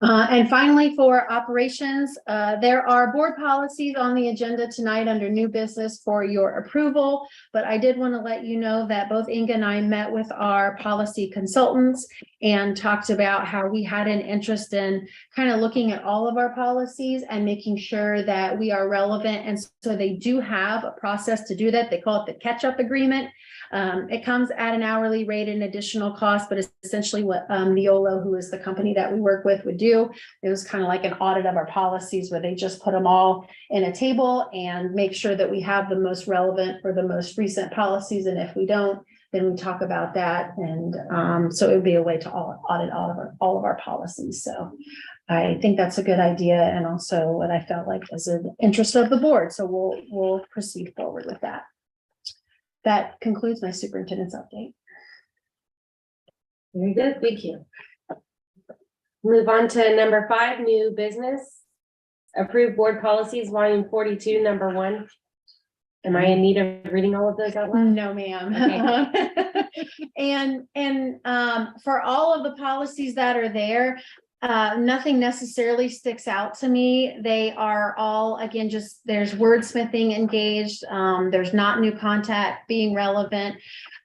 And finally, for operations, there are board policies on the agenda tonight under new business for your approval. But I did want to let you know that both Inga and I met with our policy consultants and talked about how we had an interest in kind of looking at all of our policies and making sure that we are relevant. And so they do have a process to do that. They call it the catch-up agreement. It comes at an hourly rate and additional cost, but it's essentially what Neolo, who is the company that we work with, would do. It was kind of like an audit of our policies where they just put them all in a table and make sure that we have the most relevant or the most recent policies. And if we don't, then we talk about that. And so it would be a way to audit all of our policies. So I think that's a good idea, and also what I felt like was an interest of the board. So we'll proceed forward with that. That concludes my superintendent's update. Very good, thank you. Move on to number 5, new business. Approved board policies, volume 42, number 1. Am I in need of reading all of those out loud? No, ma'am. And for all of the policies that are there, nothing necessarily sticks out to me. They are all, again, just there's wordsmithing engaged. There's not new content being relevant.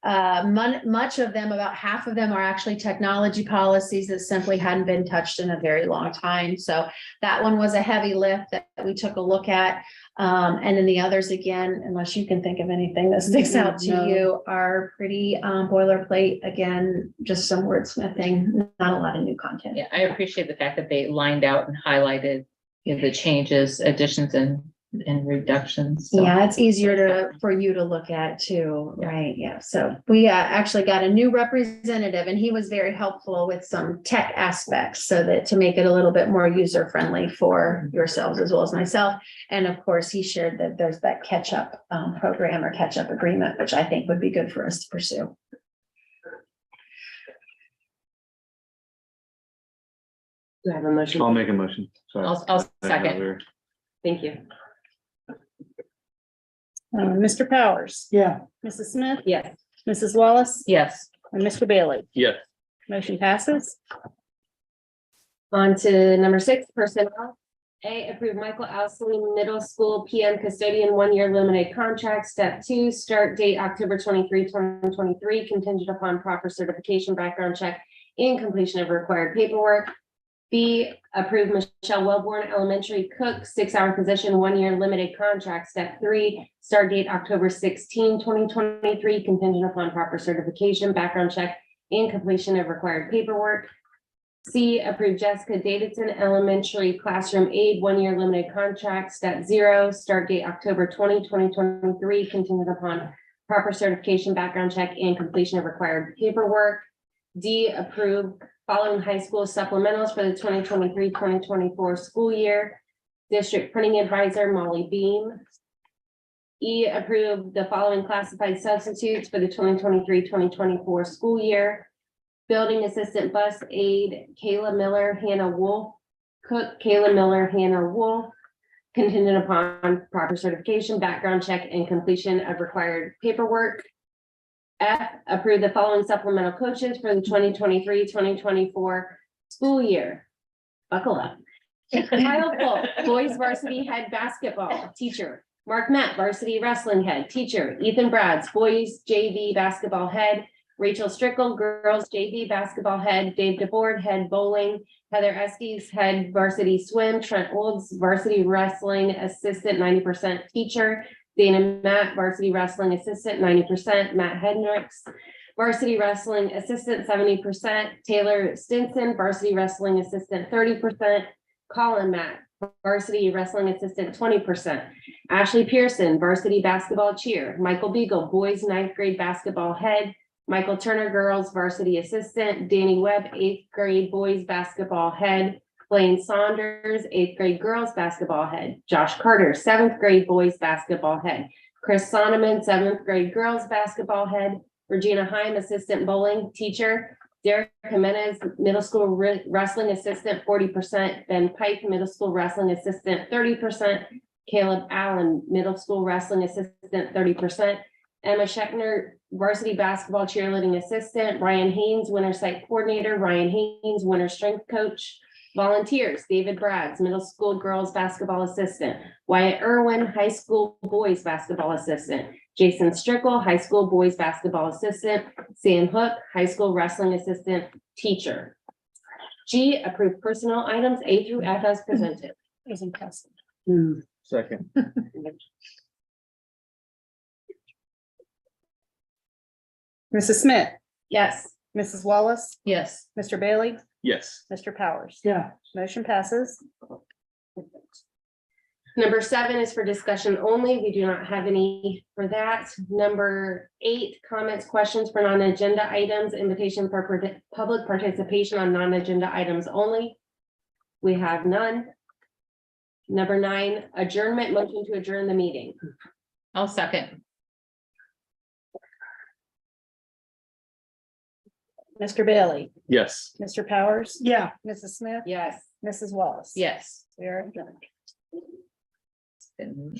Much of them, about half of them, are actually technology policies that simply hadn't been touched in a very long time. So that one was a heavy lift that we took a look at. And then the others, again, unless you can think of anything that sticks out to you, are pretty boilerplate. Again, just some wordsmithing, not a lot of new content. Yeah, I appreciate the fact that they lined out and highlighted, you know, the changes, additions and reductions. So. Yeah, it's easier for you to look at too, right? Yeah. So we actually got a new representative, and he was very helpful with some tech aspects so that to make it a little bit more user friendly for yourselves as well as myself. And of course, he shared that there's that catch-up program or catch-up agreement, which I think would be good for us to pursue. Do I have a motion? I'll make a motion. Sorry. I'll second. Thank you. Mr. Powers, Yeah, Mrs. Smith, Yes. Mrs. Wallace, Yes. and Mr. Bailey. Yes. Motion passes. On to number 6, personnel. A, approve Michael Ousley Middle School PM custodian 1-year limited contract. Step 2, start date October 23, 2023, contingent upon proper certification, background check, and completion of required paperwork. B, approve Michelle Wellborn Elementary Cook 6-hour position 1-year limited contract. Step 3, start date October 16, 2023, contingent upon proper certification, background check, and completion of required paperwork. C, approve Jessica Davidson Elementary Classroom Aide 1-year limited contract. Step 0, start date October 20, 2023, contingent upon proper certification, background check, and completion of required paperwork. D, approve following high school supplementals for the 2023-2024 school year. District Printing Advisor Molly Beam. E, approve the following classified substitutes for the 2023-2024 school year. Building Assistant Bus Aide Kayla Miller, Hannah Wolf. Cook Kayla Miller, Hannah Wolf. Contingent upon proper certification, background check, and completion of required paperwork. F, approve the following supplemental coaches for the 2023-2024 school year. Buckle up. Kyle Polk, boys varsity head basketball teacher. Mark Matt, varsity wrestling head teacher. Ethan Brads, boys JV basketball head. Rachel Strickle, girls JV basketball head. Dave DeBoard, head bowling. Heather Eskies, head varsity swim. Trent Olds, varsity wrestling assistant 90% teacher. Dana Matt, varsity wrestling assistant 90%. Matt Hendricks, varsity wrestling assistant 70%. Taylor Stinson, varsity wrestling assistant 30%. Colin Matt, varsity wrestling assistant 20%. Ashley Pearson, varsity basketball cheer. Michael Beagle, boys 9th grade basketball head. Michael Turner, girls varsity assistant. Danny Webb, 8th grade boys basketball head. Blaine Saunders, 8th grade girls basketball head. Josh Carter, 7th grade boys basketball head. Chris Sonneman, 7th grade girls basketball head. Regina Heim, assistant bowling teacher. Derek Jimenez, middle school wrestling assistant, 40%. Ben Pike, middle school wrestling assistant, 30%. Caleb Allen, middle school wrestling assistant, 30%. Emma Scheckner, varsity basketball cheerleading assistant. Ryan Haynes, winter site coordinator. Ryan Haynes, winter strength coach. Volunteers, David Bradds, middle school girls basketball assistant. Wyatt Irwin, high school boys basketball assistant. Jason Strickle, high school boys basketball assistant. Sam Hook, high school wrestling assistant teacher. G, approved personnel items A through F as presented. Is impressive. Second. Mrs. Smith, Yes. Mrs. Wallace, Yes. Mr. Bailey, Yes. Mr. Powers. Yeah, Motion passes. Number 7 is for discussion only. We do not have any for that. Number 8, comments, questions for non-agenda items, invitation for public participation on non-agenda items only. We have none. Number 9, adjournment, motion to adjourn the meeting. I'll second. Mr. Bailey, Yes. Mr. Powers, yeah. Mrs. Smith, Yes. Mrs. Wallace. Yes. We are adjourned. Been